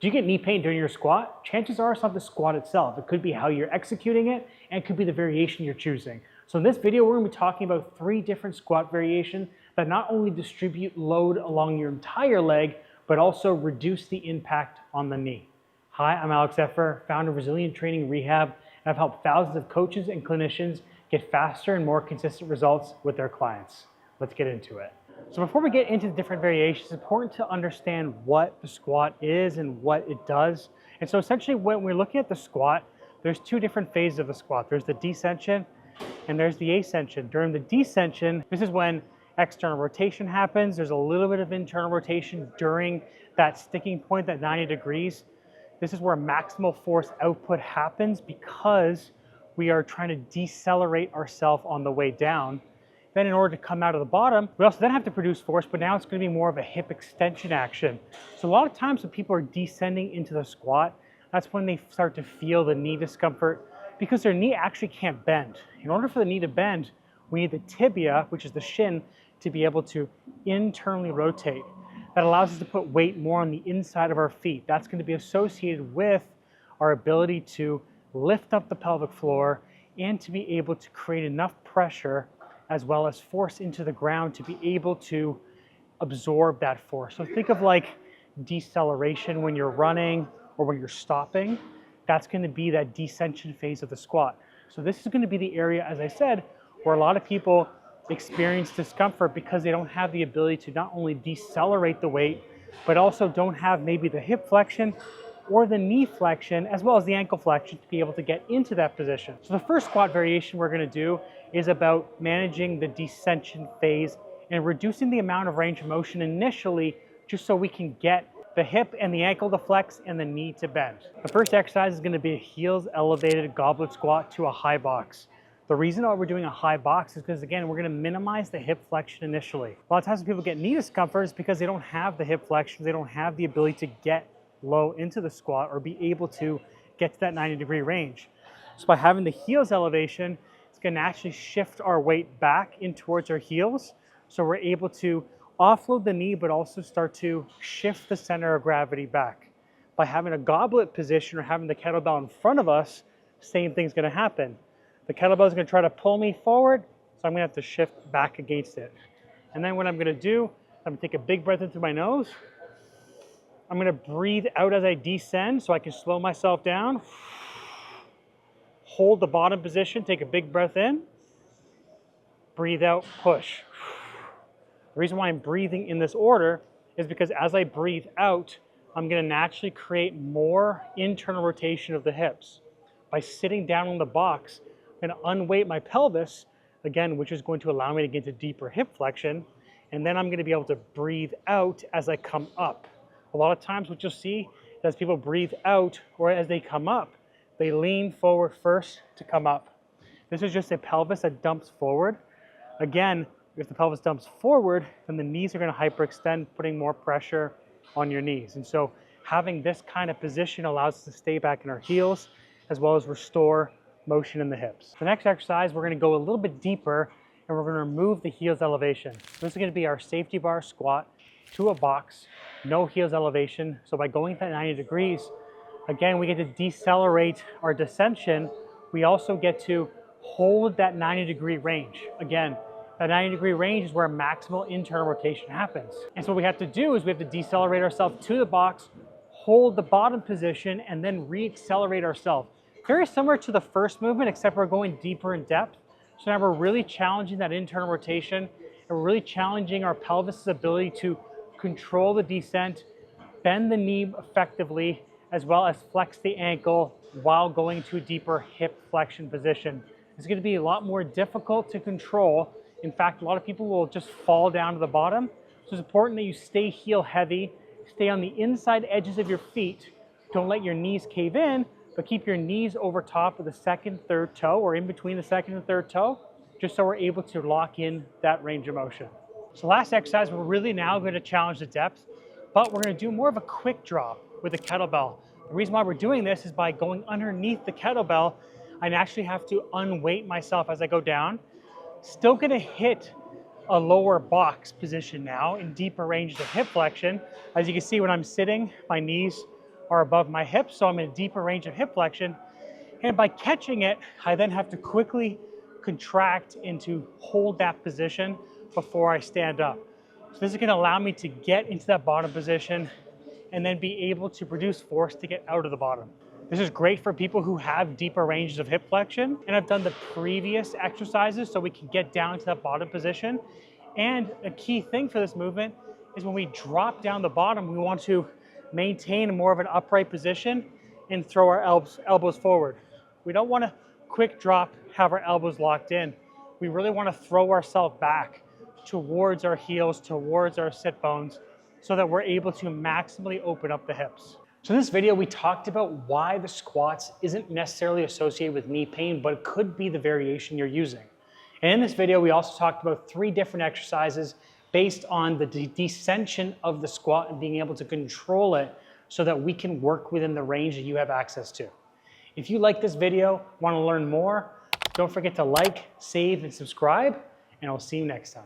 Do you get knee pain during your squat? Chances are it's not the squat itself. It could be how you're executing it, and it could be the variation you're choosing. So in this video, we're gonna be talking about 3 different squat variations that not only distribute load along your entire leg, but also reduce the impact on the knee. Hi, I'm Alex Effer, founder of Resilient Training Rehab, and I've helped thousands of coaches and clinicians get faster and more consistent results with their clients. Let's get into it. So before we get into the different variations, it's important to understand what the squat is and what it does. And so essentially when we're looking at the squat, there's 2 different phases of the squat. There's the descension and there's the ascension. During the descension, this is when external rotation happens. There's a little bit of internal rotation during that sticking point, that 90 degrees. This is where maximal force output happens because we are trying to decelerate ourselves on the way down. Then in order to come out of the bottom, we also then have to produce force, but now it's going to be more of a hip extension action. So a lot of times when people are descending into the squat, that's when they start to feel the knee discomfort because their knee actually can't bend. In order for the knee to bend, we need the tibia, which is the shin, to be able to internally rotate. That allows us to put weight more on the inside of our feet. That's going to be associated with our ability to lift up the pelvic floor and to be able to create enough pressure as well as force into the ground to be able to absorb that force. So think of like deceleration when you're running or when you're stopping. That's going to be that descension phase of the squat. So this is going to be the area, as I said, where a lot of people experience discomfort because they don't have the ability to not only decelerate the weight, but also don't have maybe the hip flexion or the knee flexion, as well as the ankle flexion to be able to get into that position. So the first squat variation we're going to do is about managing the descension phase and reducing the amount of range of motion initially, just so we can get the hip and the ankle to flex and the knee to bend. The first exercise is going to be a heels elevated goblet squat to a high box. The reason why we're doing a high box is because, again, we're going to minimize the hip flexion initially. A lot of times when people get knee discomfort is because they don't have the hip flexion, they don't have the ability to get low into the squat or be able to get to that 90-degree range. So by having the heels elevation, it's going to actually shift our weight back in towards our heels, so we're able to offload the knee but also start to shift the center of gravity back. By having a goblet position or having the kettlebell in front of us, same thing's going to happen. The kettlebell is going to try to pull me forward, so I'm going to have to shift back against it. And then what I'm going to do, I'm going to take a big breath in through my nose. I'm going to breathe out as I descend so I can slow myself down. Hold the bottom position, take a big breath in. Breathe out, push. The reason why I'm breathing in this order is because as I breathe out, I'm going to naturally create more internal rotation of the hips. By sitting down on the box, I'm going to unweight my pelvis, again, which is going to allow me to get into deeper hip flexion. And then I'm going to be able to breathe out as I come up. A lot of times what you'll see is as people breathe out or as they come up, they lean forward first to come up. This is just a pelvis that dumps forward. Again, if the pelvis dumps forward, then the knees are going to hyperextend, putting more pressure on your knees. And so having this kind of position allows us to stay back in our heels as well as restore motion in the hips. The next exercise, we're going to go a little bit deeper and we're going to remove the heels elevation. This is going to be our safety bar squat to a box, no heels elevation. So by going to 90 degrees, again, we get to decelerate our descension. We also get to hold that 90-degree range. Again, that 90-degree range is where maximal internal rotation happens. And so what we have to do is we have to decelerate ourselves to the box, hold the bottom position, and then re-accelerate ourselves. Very similar to the first movement, except we're going deeper in depth. So now we're really challenging that internal rotation, and we're really challenging our pelvis' ability to control the descent, bend the knee effectively, as well as flex the ankle while going to a deeper hip flexion position. It's going to be a lot more difficult to control. In fact, a lot of people will just fall down to the bottom. So it's important that you stay heel heavy, stay on the inside edges of your feet. Don't let your knees cave in, but keep your knees over top of the second, third toe or in between the second and third toe, just so we're able to lock in that range of motion. So last exercise, we're really now going to challenge the depth, but we're going to do more of a quick drop with the kettlebell. The reason why we're doing this is by going underneath the kettlebell, I actually have to unweight myself as I go down. Still going to hit a lower box position now in deeper ranges of hip flexion. As you can see, when I'm sitting, my knees are above my hips, so I'm in a deeper range of hip flexion. And by catching it, I then have to quickly contract into hold that position before I stand up. So this is going to allow me to get into that bottom position and then be able to produce force to get out of the bottom. This is great for people who have deeper ranges of hip flexion, and I've done the previous exercises so we can get down to that bottom position. And a key thing for this movement is when we drop down the bottom, we want to maintain more of an upright position and throw our elbows forward. We don't want to quick drop, have our elbows locked in. We really want to throw ourselves back towards our heels, towards our sit bones, so that we're able to maximally open up the hips. So in this video, we talked about why the squats isn't necessarily associated with knee pain, but it could be the variation you're using. And in this video, we also talked about 3 different exercises based on the descension of the squat and being able to control it so that we can work within the range that you have access to. If you like this video, want to learn more, don't forget to like, save, and subscribe, and I'll see you next time.